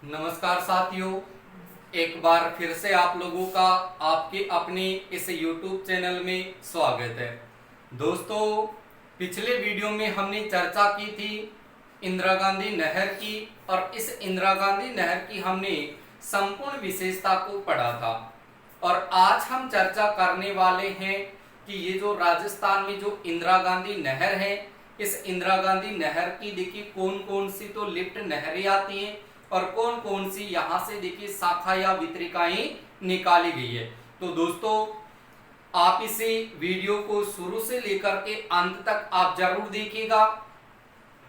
नमस्कार साथियों, एक बार फिर से आप लोगों का आपके अपने इस YouTube चैनल में स्वागत है। दोस्तों, पिछले वीडियो में हमने चर्चा की थी इंदिरा गांधी नहर की, और इस इंदिरा गांधी नहर की हमने संपूर्ण विशेषता को पढ़ा था। और आज हम चर्चा करने वाले हैं कि ये जो राजस्थान में जो इंदिरा गांधी नहर है, इस इंदिरा गांधी नहर की देखिए कौन कौन सी तो लिफ्ट नहरें आती हैं और कौन कौन सी यहाँ से देखिए शाखा या वितरिकाएं निकाली गई है। तो दोस्तों, आप इसे वीडियो को शुरू से लेकर के अंत तक आप जरूर देखिएगा,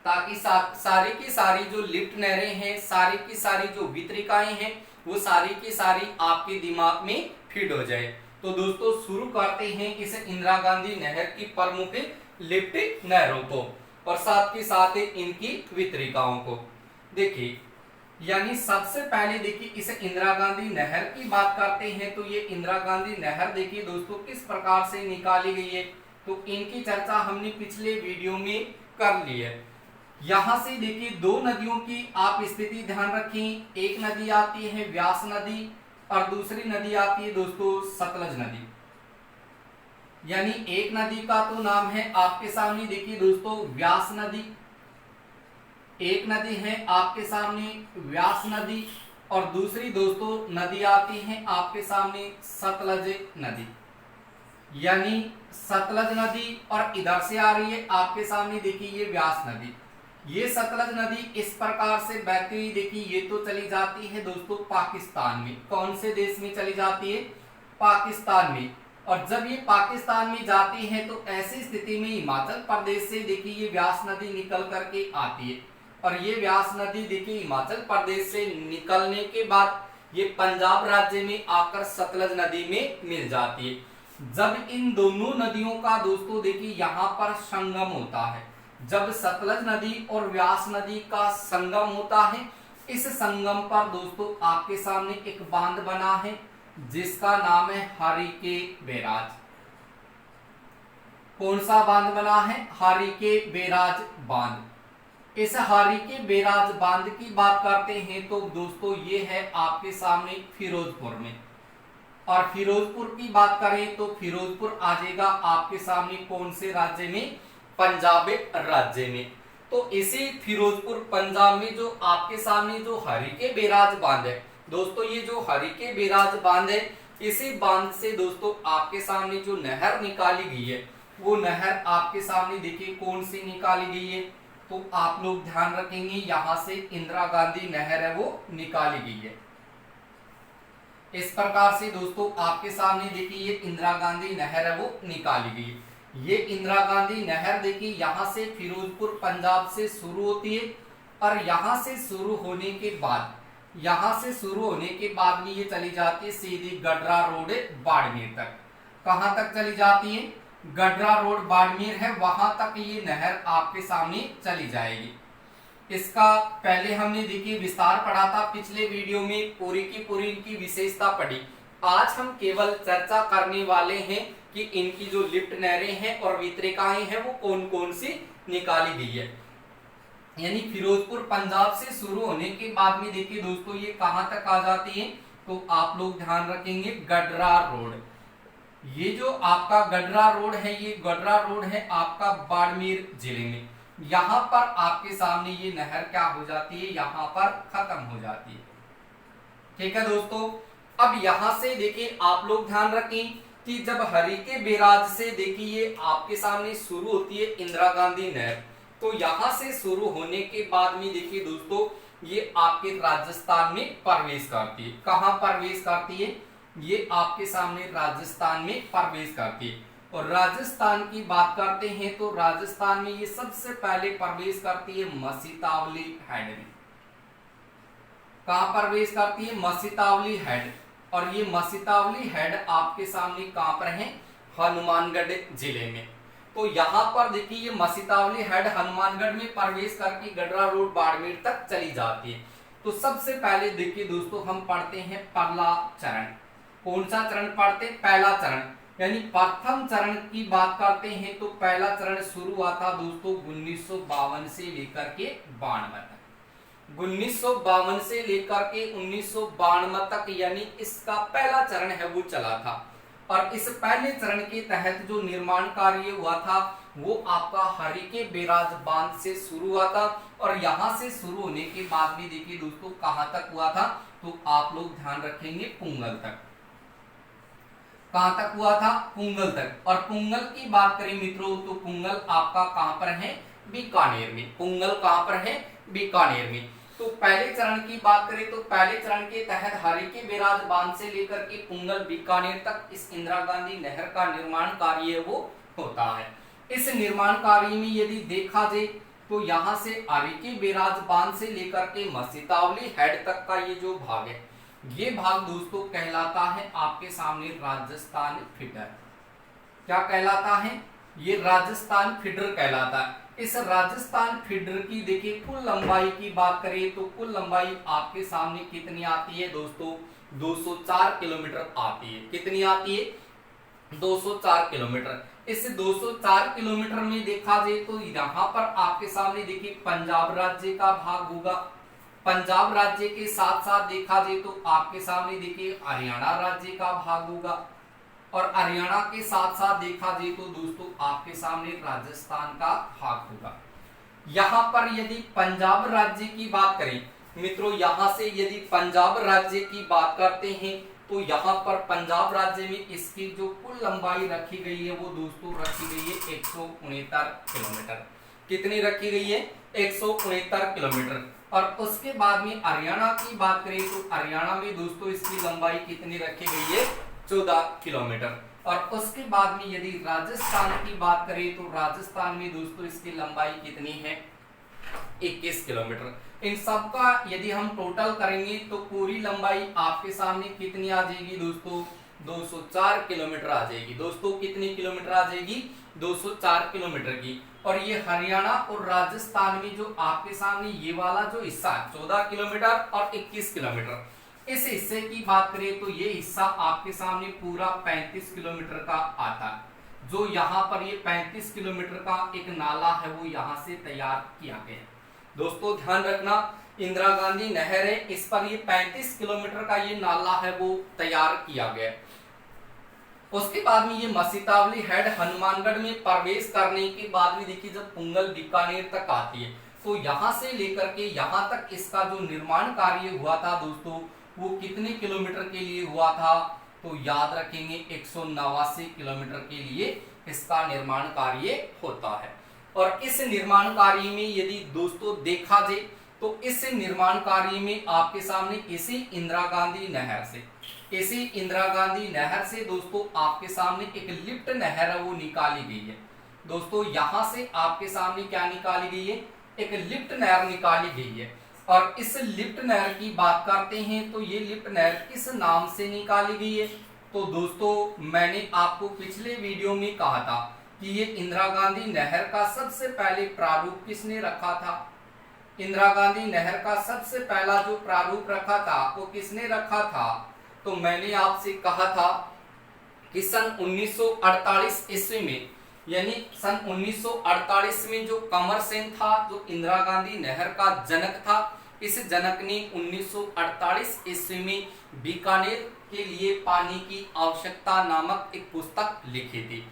ताकि सारी की सारी जो लिफ्ट नहरें हैं, सारी की सारी जो वितरिकाएं हैं, वो सारी की सारी आपके दिमाग में फिट हो जाए। तो दोस्तों, शुरू करते हैं इस इंदिरा गांधी नहर की प्रमुख लिफ्ट नहरों को और साथ के साथ इनकी वितरिकाओं को। देखिए, यानी सबसे पहले देखिए इस इंदिरा गांधी नहर की बात करते हैं। तो ये इंदिरा गांधी नहर देखिए दोस्तों किस प्रकार से निकाली गई है, तो इनकी चर्चा हमने पिछले वीडियो में कर ली है। यहां से देखिए दो नदियों की आप स्थिति ध्यान रखें। एक नदी आती है व्यास नदी और दूसरी नदी आती है दोस्तों सतलज नदी। यानी एक नदी का तो नाम है आपके सामने देखिए दोस्तों व्यास नदी, एक नदी है आपके सामने व्यास नदी, और दूसरी दोस्तों नदी आती है आपके सामने सतलज नदी। यानी सतलज नदी और इधर से आ रही है आपके सामने देखिए ये व्यास नदी। ये सतलज नदी इस प्रकार से बहती हुई देखिए ये तो चली जाती है दोस्तों पाकिस्तान में। कौन से देश में चली जाती है? पाकिस्तान में। और जब ये पाकिस्तान में जाती है तो ऐसी स्थिति में हिमाचल प्रदेश से देखिए ये व्यास नदी निकल करके आती है, और ये व्यास नदी देखिए हिमाचल प्रदेश से निकलने के बाद ये पंजाब राज्य में आकर सतलज नदी में मिल जाती है। जब इन दोनों नदियों का दोस्तों देखिए यहाँ पर संगम होता है, जब सतलज नदी और व्यास नदी का संगम होता है, इस संगम पर दोस्तों आपके सामने एक बांध बना है जिसका नाम है हरिके बैराज। कौन सा बांध बना है? हरिके बैराज बांध। इस हरिके बैराज बांध की बात करते हैं तो दोस्तों ये है आपके सामने फिरोजपुर में, और फिरोजपुर की बात करें तो फिरोजपुर आ जाएगा आपके सामने कौन से राज्य में? पंजाब राज्य में। तो इसी फिरोजपुर पंजाब में जो आपके सामने जो हरिके बैराज बांध है दोस्तों, ये जो हरिके बैराज बांध है, इसी बांध से दोस्तों आपके सामने जो नहर निकाली गई है, वो नहर आपके सामने देखिए कौन सी निकाली गई है। तो आप लोग ध्यान रखेंगे यहां से इंदिरा गांधी नहर है वो निकाली गई है। इस प्रकार से दोस्तों आपके सामने देखिए ये इंदिरा गांधी नहर है वो निकाली गई है। ये इंदिरा गांधी नहर देखिए यहां से फिरोजपुर पंजाब से शुरू होती है, और यहां से शुरू होने के बाद में ये चली जाती है सीधी गडरा रोड बाड़मेर तक। कहां तक चली जाती है? गडरा रोड बाड़मेर है, वहां तक ये नहर आपके सामने चली जाएगी। इसका पहले हमने देखिए विस्तार पढ़ा था पिछले वीडियो में, पूरी की पूरी इनकी विशेषता पढ़ी। आज हम केवल चर्चा करने वाले हैं कि इनकी जो लिफ्ट नहरें हैं और वितरिकाएं हैं वो कौन कौन सी निकाली गई है। यानी फिरोजपुर पंजाब से शुरू होने के बाद में देखिए दोस्तों ये कहां तक आ जाती है, तो आप लोग ध्यान रखेंगे गडरा रोड। ये जो आपका गडरा रोड है, ये गडरा रोड है आपका बाड़मेर जिले में। यहां पर आपके सामने ये नहर क्या हो जाती है? यहां पर खत्म हो जाती है। ठीक है दोस्तों, अब यहां से देखिए आप लोग ध्यान रखें कि जब हरिके बैराज से देखिए आपके सामने शुरू होती है इंदिरा गांधी नहर, तो यहां से शुरू होने के बाद में देखिए दोस्तों ये आपके राजस्थान में प्रवेश करती है। कहां प्रवेश करती है? ये आपके सामने राजस्थान में प्रवेश करती है। और राजस्थान की बात करते हैं तो राजस्थान में ये सबसे पहले प्रवेश करती है मसीतावली हेड में। कहां प्रवेश करती है? मसीतावली हेड। और ये मसीतावली हेड आपके सामने कहां पर है? हनुमानगढ़ जिले में। तो यहां पर देखिए ये मसीतावली हेड हनुमानगढ़ में प्रवेश करके गडरा रोड बाड़मेर तक चली जाती है। तो सबसे पहले देखिए दोस्तों हम पढ़ते हैं पहला चरण। कौन सा चरण पढ़ते? पहला चरण। यानी प्रथम चरण की बात करते हैं तो पहला चरण शुरू हुआ था दोस्तों 1952 से लेकर के 92 तक। 1952 से लेकर के 1992 तक, यानी इसका पहला चरण है वो चला था। और इस पहले चरण के तहत जो निर्माण कार्य हुआ था वो आपका हरिके बैराज बांध से शुरू हुआ था। और यहां से शुरू होने के बाद भी देखिए दोस्तों कहां तक हुआ था, तो आप लोग ध्यान रखेंगे पुंगल तक। कहां तक हुआ था? पुंगल तक। और पुंगल की बात करें मित्रों तो पुंगल आपका कहां पर है? बीकानेर में। पुंगल कहां पर है? बीकानेर में। तो पहले चरण की बात करें तो पहले चरण के तहत हरिके बैराज बांध से लेकर के पुंगल बीकानेर तक इस इंदिरा गांधी नहर का निर्माण कार्य वो होता है। इस निर्माण कार्य में यदि देखा जाए तो यहाँ से हरिके बैराज बांध से लेकर के मसीतावली हेड तक का ये जो भाग है, ये भाग दोस्तों कहलाता है आपके सामने राजस्थान फीडर। क्या कहलाता है? ये राजस्थान फीडर कहलाता है। इस राजस्थान फीडर की देखिए कुल लंबाई की बात करें तो कुल लंबाई आपके सामने कितनी आती है दोस्तों? 204 किलोमीटर आती है। कितनी आती है? 204 किलोमीटर। इस 204 किलोमीटर में देखा जाए तो यहाँ पर आपके सामने देखिए पंजाब राज्य का भाग होगा। पंजाब राज्य के साथ साथ देखा जाए तो आपके सामने देखिए हरियाणा राज्य का भाग होगा। और हरियाणा के साथ साथ देखा जाए तो दोस्तों आपके सामने राजस्थान का भाग होगा। यहाँ पर यदि पंजाब राज्य की बात करें मित्रों, यहाँ से यदि पंजाब राज्य की बात करते हैं तो यहाँ पर पंजाब राज्य में इसकी जो कुल लंबाई रखी गई है वो दोस्तों रखी गई है 169 किलोमीटर। कितनी रखी गई है? 169 किलोमीटर। और उसके बाद में हरियाणा की बात करें तो हरियाणा में दोस्तों इसकी लंबाई कितनी रखी गई है? 14 किलोमीटर। और उसके बाद में यदि राजस्थान की बात करें तो राजस्थान में दोस्तों इसकी लंबाई कितनी है? 21 किलोमीटर। इन सब का यदि हम टोटल करेंगे तो पूरी लंबाई आपके सामने कितनी आ जाएगी दोस्तों? 204 किलोमीटर आ जाएगी। दोस्तों कितनी किलोमीटर आ जाएगी? 204 किलोमीटर की। और ये हरियाणा और राजस्थान में जो आपके सामने ये वाला जो हिस्सा 14 किलोमीटर और 21 किलोमीटर, इस हिस्से की बात करें तो ये हिस्सा आपके सामने पूरा 35 किलोमीटर का आता है। जो यहाँ पर ये 35 किलोमीटर का एक नाला है वो यहाँ से तैयार किया गया। दोस्तों ध्यान रखना, इंदिरा गांधी नहर है, इस पर ये 35 किलोमीटर का ये नाला है वो तैयार किया गया। उसके बाद में ये मसीतावली हेड हनुमानगढ़ में प्रवेश करने के बाद भी देखिए जब पुंगल बीकानेर तक आती है तो यहाँ से लेकर के यहाँ तक इसका जो निर्माण कार्य हुआ था दोस्तों वो कितने किलोमीटर के लिए हुआ था? तो याद रखेंगे 189 किलोमीटर के लिए इसका निर्माण कार्य होता है। और इस निर्माण कार्य में यदि दोस्तों देखा जाए तो इस निर्माण कार्य में आपके सामने इसी इंदिरा गांधी नहर से, इसी इंदिरा गांधी नहर से दोस्तों आपके सामने एक लिफ्ट नहर है वो निकाली गई है। दोस्तों यहां से आपके सामने क्या निकाली गई है? एक लिफ्ट नहर निकाली गई है। और इस लिफ्ट नहर की बात करते हैं तो ये लिफ्ट नहर किस नाम से निकाली गई है? तो दोस्तों मैंने आपको पिछले वीडियो में कहा था कि ये इंदिरा गांधी नहर का सबसे पहले प्रारूप किसने रखा था? इंदिरा गांधी नहर का सबसे पहला जो प्रारूप रखा था वो किसने रखा था? तो मैंने आपसे कहा था कि सन 1948 ईस्वी में, यानी सन 1948 में जो कमर सेन था जो इंदिरा गांधी नहर का जनक था, इस जनक ने 1948 ईस्वी में बीकानेर के लिए पानी की आवश्यकता नामक एक पुस्तक लिखी थी।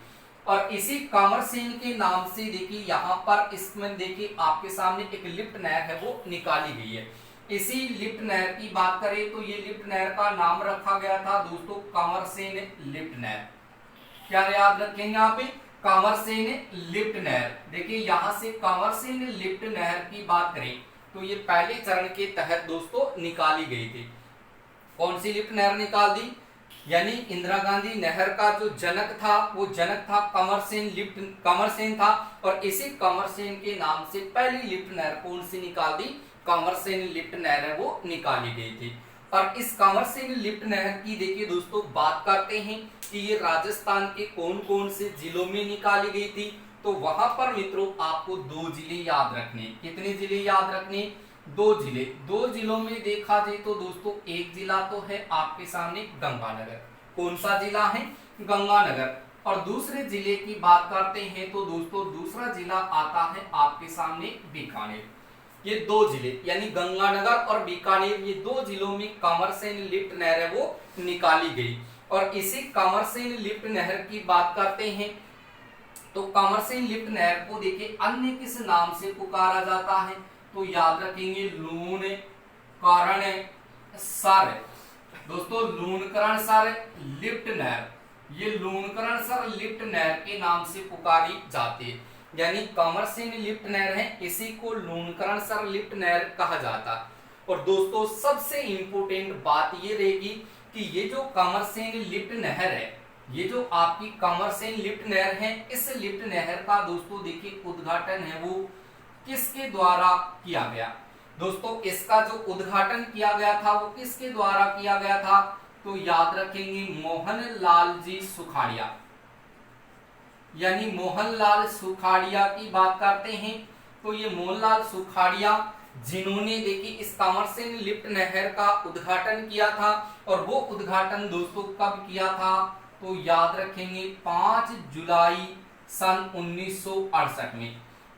और इसी कमर सेन के नाम से देखिए यहाँ पर इसमें देखिए आपके सामने एक लिफ्ट नहर है वो निकाली गई है। इसी लिफ्ट नहर की बात करें तो ये लिफ्ट नहर का नाम रखा गया था दोस्तों कमर सेन लिफ्ट नहर। क्या याद रखेंगे आप? कमर सेन लिफ्ट नहर। देखिए यहाँ से कमर सेन लिफ्ट नहर की बात करें तो ये पहले चरण के तहत दोस्तों निकाली गई थी। कौन सी लिफ्ट नहर निकाल दी? यानी इंदिरा गांधी नहर का जो जनक था वो जनक था कमर सेन था। और इसी कमर सेन के नाम से पहली लिफ्ट नहर कौन सी निकाल दी? कमर सेन लिफ्ट नहर है वो निकाली गई थी। और इस कमर सेन लिफ्ट नहर की देखिए दोस्तों बात करते हैं कि ये राजस्थान के कौन कौन से जिलों में निकाली गई थी। तो वहां पर मित्रों आपको 2 जिले याद रखने। कितने जिले याद रखने? 2 जिले। 2 जिलों में देखा जाए तो दोस्तों एक जिला तो है आपके सामने गंगानगर। कौन सा जिला है? गंगानगर। और दूसरे जिले की बात करते हैं तो दोस्तों दूसरा जिला आता है आपके सामने बीकानेर। ये दो जिले यानी गंगानगर और बीकानेर, ये दो जिलों में कामरसेन लिफ्ट नहर है वो निकाली गई। और इसी कामरसेन लिफ्ट नहर की बात करते हैं तो कामरसेन लिफ्ट नहर को देखिए अन्य किस नाम से पुकारा जाता है, तो याद रखेंगे लूणकरण सर। दोस्तों लूणकरण सर लिफ्ट नहर, ये लूणकरण सर लिफ्ट नहर के नाम से पुकारी जाती है, यानी कामरसेन लिफ्ट नहर है, इसी को लूणकरण सर लिफ्ट नहर कहा जाता है। और दोस्तों सबसे इंपोर्टेंट बात ये रहेगी कि ये जो कामरसेन लिफ्ट नहर है, ये जो आपकी कामरसेन लिफ्ट नहर है, इस लिफ्ट नहर का दोस्तों देखिए उद्घाटन है वो किसके द्वारा किया गया। दोस्तों इसका जो उद्घाटन किया गया था वो किसके द्वारा किया गया था, तो याद रखेंगे मोहनलाल जी सुखाड़िया, यानी मोहनलाल सुखाड़िया की बात करते हैं तो ये मोहनलाल सुखाड़िया जिन्होंने देखिए इस कामरसेन लिफ्ट नहर का उद्घाटन किया था। और वो उद्घाटन दोस्तों कब किया था, तो याद रखेंगे 5 जुलाई सन 1968 में।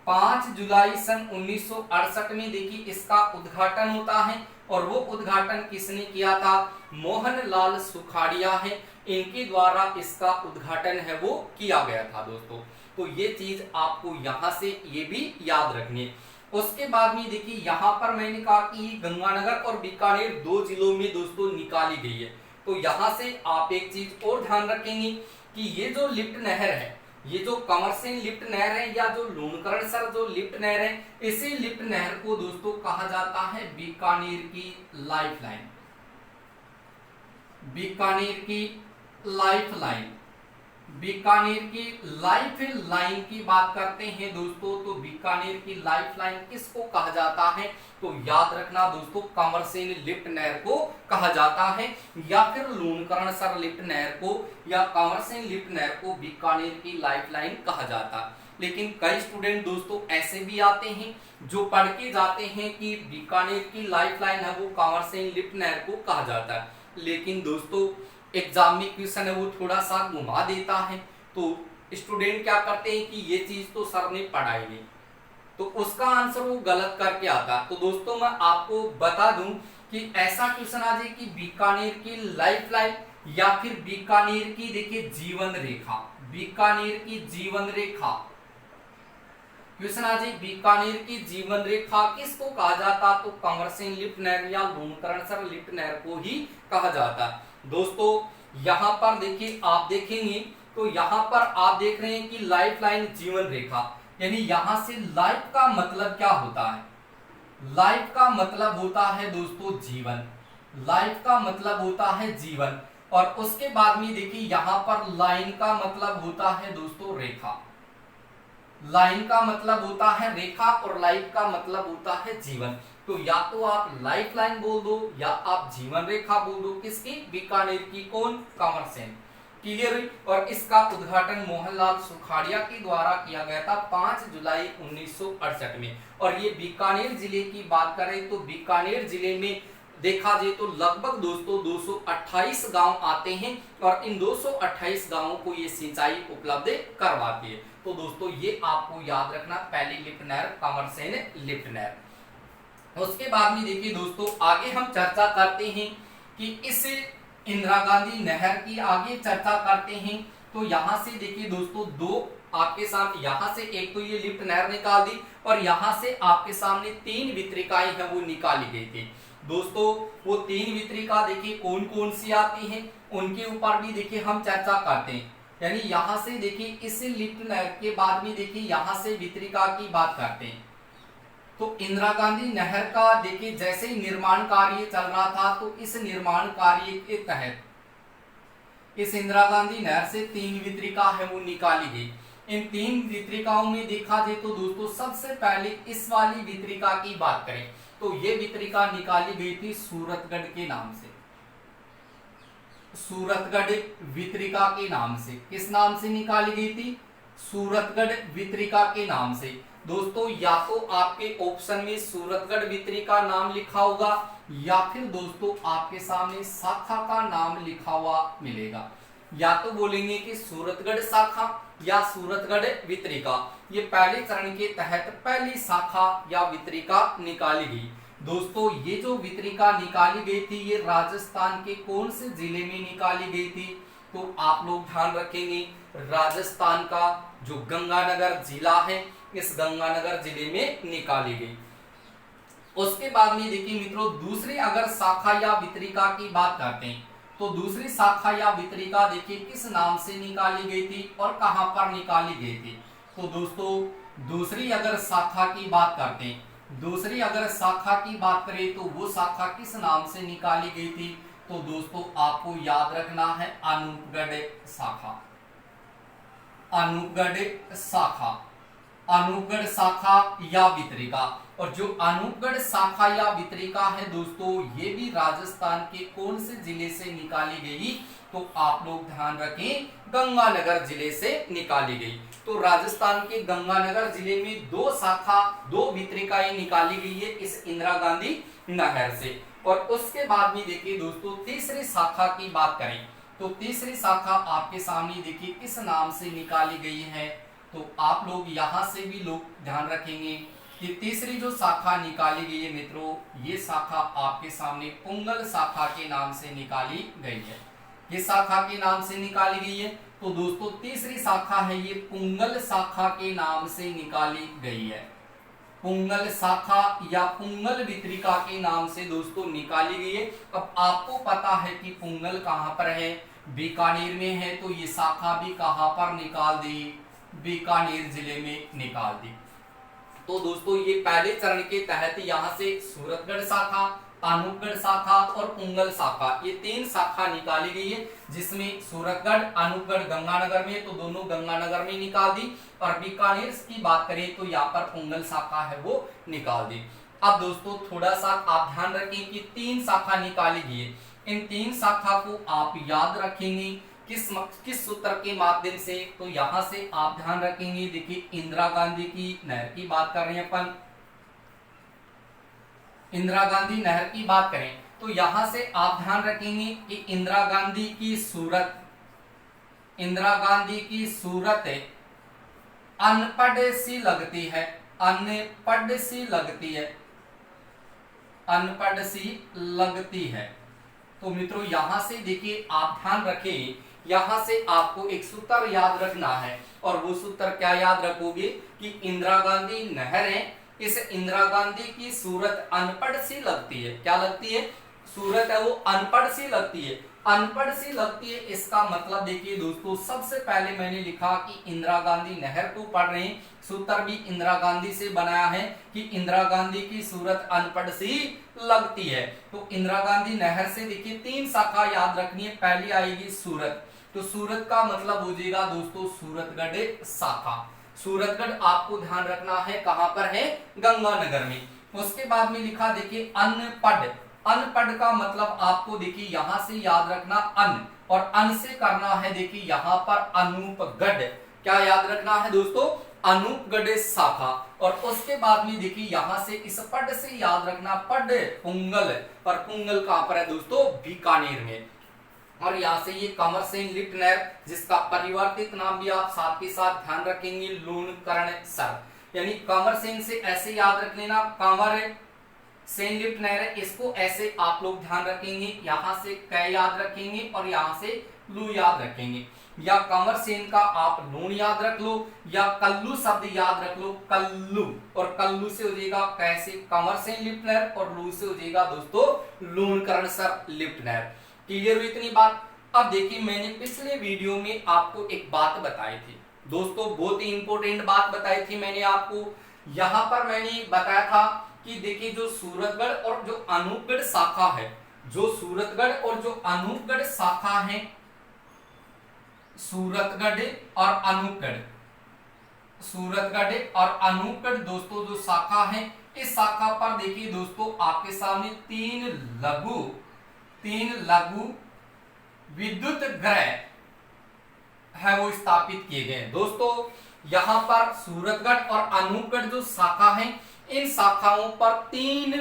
5 जुलाई सन 1968 में देखिए इसका उद्घाटन होता है। और वो उद्घाटन किसने किया था, मोहनलाल सुखाड़िया है, इनके द्वारा इसका उद्घाटन है वो किया गया था दोस्तों। तो ये चीज आपको यहां से ये भी याद रखनी है। उसके बाद में देखिए यहाँ पर मैंने कहा कि गंगानगर और बीकानेर दो जिलों में दोस्तों निकाली गई है। तो यहां से आप एक चीज और ध्यान रखेंगे कि ये जो लिफ्ट नहर है, ये जो कामरसेन लिफ्ट नहर है या जो लूणकरण सर जो लिफ्ट नहर है, इसी लिफ्ट नहर को दोस्तों कहा जाता है बीकानेर की लाइफलाइन। बीकानेर की लाइफलाइन, बीकानेर की लाइफ लाइन की बात करते हैं दोस्तों, तो बीकानेर की लाइफ लाइन किसको कहा जाता है, तो याद रखना दोस्तों कामरसेन लिफ्ट नहर को कहा जाता है, या फिर लूणकरण सर लिफ्ट नहर को या कामरसेन लिफ्ट नहर को बीकानेर की लाइफ लाइन कहा जाता है। लेकिन कई स्टूडेंट दोस्तों ऐसे भी आते हैं जो पढ़ के जाते हैं कि बीकानेर की लाइफ लाइन है वो कामरसेन लिफ्ट नहर को कहा जाता है, लेकिन दोस्तों एग्जाम में क्वेश्चन है वो थोड़ा सा घुमा देता है, तो स्टूडेंट क्या करते हैं कि ये चीज तो सर ने पढ़ाई नहीं, तो उसका आंसर वो गलत करके आता। तो दोस्तों मैं आपको बता दूं कि ऐसा क्वेश्चन आ जाए कि बीकानेर की लाइफलाइन या फिर बीकानेर की देखिए जीवन रेखा, बीकानेर की जीवन रेखा क्वेश्चन आ जाए बीकानेर की जीवन रेखा किसको कहा जाता, तो कामरसेन लिफ्ट नहर या लूणकरण सर लिफ्ट नहर को ही कहा जाता। दोस्तों यहाँ पर देखिए आप देखेंगे तो यहाँ पर आप देख रहे हैं कि लाइफलाइन जीवन रेखा, यानी यहां से लाइफ का मतलब क्या होता है, लाइफ का मतलब होता है दोस्तों जीवन, लाइफ का मतलब होता है जीवन। और उसके बाद में देखिए यहां पर लाइन का मतलब होता है दोस्तों रेखा, लाइन का मतलब होता है रेखा और लाइफ का मतलब होता है जीवन। तो या तो आप लाइफ लाइन बोल दो या आप जीवन रेखा बोल दो, किसकी, बीकानेर की, कौन, कामरसेन। क्लियर हुई। और इसका उद्घाटन मोहनलाल सुखाड़िया के द्वारा किया गया था 5 जुलाई 1968 में। और ये बीकानेर जिले की बात करें तो बीकानेर जिले में देखा जाए तो लगभग दोस्तों 228 गांव आते हैं और इन 228 गांवों को ये सिंचाई उपलब्ध करवाती है। तो दोस्तों ये आपको याद रखना, पहली लिफ्ट नहर कामरसेन लिफ्ट नहर। उसके बाद में देखिए दोस्तों आगे हम चर्चा करते हैं कि इस इंदिरा गांधी नहर की आगे चर्चा करते हैं। तो यहां से देखिए दोस्तों दो आपके सामने, यहां से एक तो ये लिफ्ट नहर निकाल दी और यहां से आपके सामने 3 वितरिकाएं हैं वो निकाली गई थी। दोस्तों वो 3 वितरिका देखिए कौन कौन सी आती हैं, उनके ऊपर भी देखिए हम चर्चा करते हैं। यानी यहां से देखिए इस लिफ्ट नहर के बाद में देखिए यहां से वितरिका की बात करते हैं। तो इंदिरा गांधी नहर का देखिए जैसे ही निर्माण कार्य चल रहा था तो इस निर्माण कार्य के तहत इस इंदिरा गांधी नहर से 3 वितरिका है वो निकाली गई। इन 3 वितरिकाओं में देखा जाए तो दोस्तों सबसे पहले इस वाली वितरिका की बात करें तो ये वितरिका निकाली गई थी सूरतगढ़ के नाम से, सूरतगढ़ वितरिका के नाम से। किस नाम से निकाली गई थी, सूरतगढ़ वितरिका के नाम से। दोस्तों या तो आपके ऑप्शन में सूरतगढ़ वितरिका नाम लिखा होगा या फिर दोस्तों आपके सामने शाखा का नाम लिखा हुआ मिलेगा। या तो बोलेंगे कि सूरतगढ़ शाखा या सूरतगढ़ वितरिका। ये पहले चरण के तहत पहली शाखा या वितरिका निकाली गई। दोस्तों ये जो वितरिका निकाली गई थी ये राजस्थान के कौन से जिले में निकाली गई थी? तो आप लोग ध्यान रखेंगे राजस्थान का जो गंगानगर जिला है इस गंगानगर जिले में निकाली गई। उसके बाद में देखिए मित्रों दूसरी अगर शाखा या वितरिका की बात करते हैं तो दूसरी शाखा या वितरिका देखिए किस नाम से निकाली गई थी और कहां पर निकाली गई थी? तो दोस्तों दूसरी अगर शाखा की बात करते हैं, दूसरी अगर शाखा की बात करें तो वो शाखा किस नाम से निकाली गई थी? तो दोस्तों आपको याद रखना है अनूपगढ़ शाखा। अनूपगढ़ शाखा, अनूपगढ़ शाखा या वितरिका। और जो अनूपगढ़ शाखा या वितरिका है दोस्तों ये भी राजस्थान के कौन से जिले से निकाली गई? तो आप लोग ध्यान रखें गंगानगर जिले से निकाली गई। तो राजस्थान के गंगानगर जिले में दो शाखा दो वितरिकाएं निकाली गई है इस इंदिरा गांधी नहर से। और उसके बाद में देखिए दोस्तों तीसरी शाखा की बात करें तो तीसरी शाखा आपके सामने देखिए किस नाम से निकाली गई है? तो आप लोग यहां से भी लोग ध्यान रखेंगे कि तीसरी जो शाखा निकाली गई है मित्रों ये शाखा आपके सामने पुंगल शाखा के नाम से निकाली गई है। ये शाखा के नाम से निकाली गई है। तो दोस्तों तीसरी शाखा है ये पुंगल शाखा के नाम से निकाली गई है। पुंगल शाखा या पुंगल वितरिका के नाम से दोस्तों निकाली गई है। अब आपको पता है कि पुंगल कहां पर है? बीकानेर में है। तो ये शाखा भी कहां पर निकाल दी? बीकानेर जिले में निकाल दी। तो दोस्तों ये पहले चरण के तहत यहां से सूरतगढ़ शाखा, अनूपगढ़ शाखा और पुंगल शाखा ये तीन शाखा निकाली गई है जिसमें सूरतगढ़ अनूपगढ़ गंगानगर में तो दोनों गंगानगर में निकाल दी। और बीकानेर की बात करें तो यहाँ पर पुंगल शाखा है वो निकाल दी। अब दोस्तों थोड़ा सा आप ध्यान रखें कि तीन शाखा निकाली गई है। इन तीन शाखा को आप याद रखेंगे किस सूत्र के माध्यम से? तो यहां से आप ध्यान रखेंगे देखिए इंदिरा गांधी की नहर की बात कर रहे हैं अपन। इंदिरा गांधी नहर की बात करें तो यहां से आप ध्यान रखेंगे कि इंदिरा गांधी की सूरत, इंदिरा गांधी की सूरत अनपढ़ सी लगती है, अनपढ़ सी लगती है, अनपढ़ सी लगती है। तो मित्रों यहां से देखिए आप ध्यान रखें यहां से आपको एक सूत्र याद रखना है और वो सूत्र क्या याद रखोगे कि इंदिरा गांधी नहर है इस इंदिरा गांधी की सूरत अनपढ़ सी लगती है। क्या लगती है? सूरत है वो अनपढ़ सी लगती है। अनपढ़ सी लगती है इसका मतलब देखिए दोस्तों सबसे पहले मैंने लिखा कि इंदिरा गांधी नहर को पढ़ रहे हैं। सूत्र भी इंदिरा गांधी से बनाया है कि इंदिरा गांधी की सूरत अनपढ़ सी लगती है। तो इंदिरा गांधी नहर से देखिए तीन शाखा याद रखनी है। पहली आएगी सूरत, तो सूरत का मतलब हो जाएगा दोस्तों सूरतगढ़ शाखा। सूरतगढ़ आपको ध्यान रखना है कहां पर है? गंगानगर में। उसके बाद में लिखा देखिए अनपढ़, अनपढ़ का मतलब आपको देखिए यहां से याद रखना अन और अन से करना है देखिए यहां पर अनूपगढ़। क्या याद रखना है दोस्तों? अनूपगढ़ शाखा। और उसके बाद में देखिए यहां से इस पढ़ से याद रखना पढ़ पुंगल। और पुंगल कहां पर है दोस्तों? बीकानेर में। और यहाँ से ये कंवरसेन लिफ्ट नहर जिसका परिवर्तित नाम भी आप साथ के साथ ध्यान रखेंगे लूणकरण सर, यानी कंवरसेन से ऐसे याद रख लेना कंवर सेन लिफ्ट नहर है इसको ऐसे आप लोग ध्यान रखेंगे। यहाँ से कै याद रखेंगे और यहाँ से लू याद रखेंगे। या कंवरसेन का आप लूण याद रख लो या कल्लू शब्द याद रख लो कल्लू। और कल्लू से हो जाएगा कैसे? कंवरसेन लिफ्ट नहर और लू से हो जाएगा दोस्तों लूणकरण सर लिफ्ट नहर। क्लियर हुई इतनी बात? अब देखिए मैंने पिछले वीडियो में आपको एक बात बताई थी दोस्तों, बहुत ही इंपॉर्टेंट बात बताई थी मैंने आपको। यहां पर मैंने बताया था कि देखिए जो सूरतगढ़ और जो अनूपगढ़ शाखा है, जो सूरतगढ़ और जो अनूपगढ़ शाखा है, सूरतगढ़ और अनूपगढ़, सूरतगढ़ और अनूपगढ़ दोस्तों जो शाखा है इस शाखा पर देखिए दोस्तों आपके सामने तीन लघु विद्युत ग्रह है वो स्थापित किए गए हैं। दोस्तों यहां पर सूरतगढ़ और अनूपगढ़ जो शाखा है इन शाखाओं पर तीन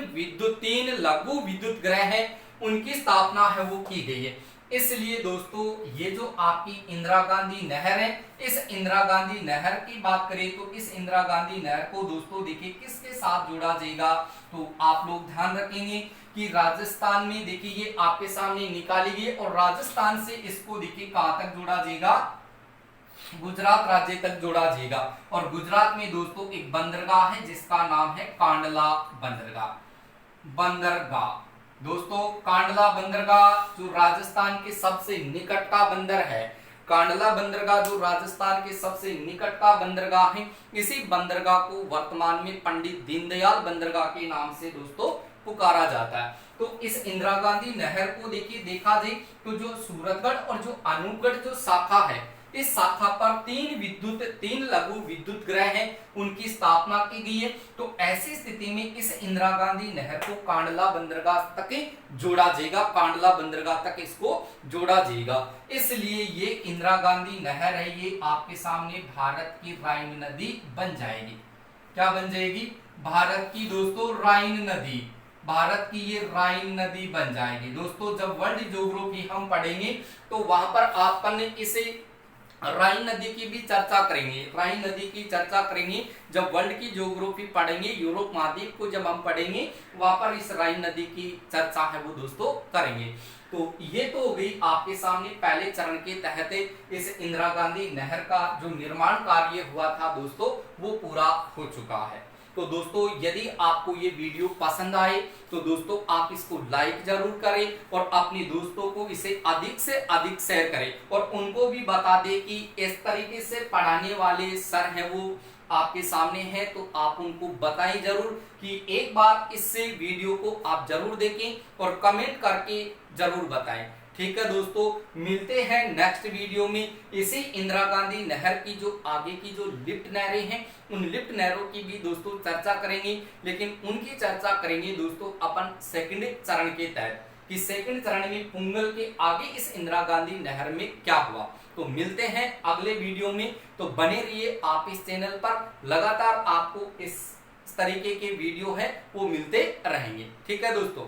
लघु विद्युत ग्रह है उनकी स्थापना है वो की गई है। इसलिए दोस्तों ये जो आपकी इंदिरा गांधी नहर है, इस इंदिरा गांधी नहर की बात करें तो इस इंदिरा गांधी नहर को दोस्तों देखिए किसके साथ जोड़ा जाएगा, तो आप लोग ध्यान रखेंगे कि राजस्थान में देखिए ये आपके सामने निकाली गई और राजस्थान से इसको देखिए कहां तक जोड़ा जाएगा, गुजरात राज्य तक जोड़ा जाएगा। और गुजरात में दोस्तों एक बंदरगाह है जिसका नाम है कांडला बंदरगाह। दोस्तों कांडला बंदरगाह जो राजस्थान के सबसे निकट का बंदर है, कांडला बंदरगाह जो राजस्थान के सबसे निकट का बंदरगाह है, इसी बंदरगाह को वर्तमान में पंडित दीनदयाल बंदरगाह के नाम से दोस्तों पुकारा जाता है। तो इस इंदिरा गांधी नहर को देखिए देखा जाए तो जो सूरतगढ़ और जो अनूपगढ़ जो शाखा है, इस शाखा पर तीन लघु विद्युत ग्रह हैं, उनकी स्थापना की गई है। तो ऐसी स्थिति में इस इंदिरा गांधी नहर को कांडला बंदरगाह तक जोड़ा जाएगा, कांडला बंदरगाह तक इसको जोड़ा जाएगा। इसलिए ये इंदिरा गांधी नहर है, ये आपके सामने भारत की राइन नदी बन जाएगी। क्या बन जाएगी? भारत की दोस्तों राइन नदी, भारत की ये राइन नदी बन जाएगी। दोस्तों जब वर्ल्ड ज्योग्राफी हम पढ़ेंगे तो वहां पर अपन इसे राइन नदी की भी चर्चा करेंगे, राइन नदी की चर्चा करेंगे। जब वर्ल्ड की ज्योग्राफी पढ़ेंगे, यूरोप महाद्वीप को जब हम पढ़ेंगे, वहां पर इस राइन नदी की चर्चा है वो दोस्तों करेंगे। तो ये तो हो गई आपके सामने पहले चरण के तहत इस इंदिरा गांधी नहर का जो निर्माण कार्य हुआ था दोस्तों वो पूरा हो चुका है। तो दोस्तों यदि आपको ये वीडियो पसंद आए तो दोस्तों आप इसको लाइक जरूर करें और अपने दोस्तों को इसे अधिक से अधिक शेयर करें और उनको भी बता दें कि इस तरीके से पढ़ाने वाले सर हैं वो आपके सामने हैं, तो आप उनको बताएं जरूर कि एक बार इससे वीडियो को आप जरूर देखें और कमेंट करके जरूर बताएं। ठीक है दोस्तों, मिलते हैं नेक्स्ट वीडियो में। इसी इंदिरा गांधी नहर की जो आगे की जो लिफ्ट नहरें हैं, उन लिफ्ट नहरों की भी दोस्तों चर्चा करेंगे, लेकिन उनकी चर्चा करेंगे दोस्तों अपन सेकंड चरण के तहत कि सेकंड चरण में पुंगल के आगे इस इंदिरा गांधी नहर में क्या हुआ। तो मिलते हैं अगले वीडियो में, तो बने रहिए आप इस चैनल पर, लगातार आपको इस तरीके के वीडियो है वो मिलते रहेंगे। ठीक है दोस्तों।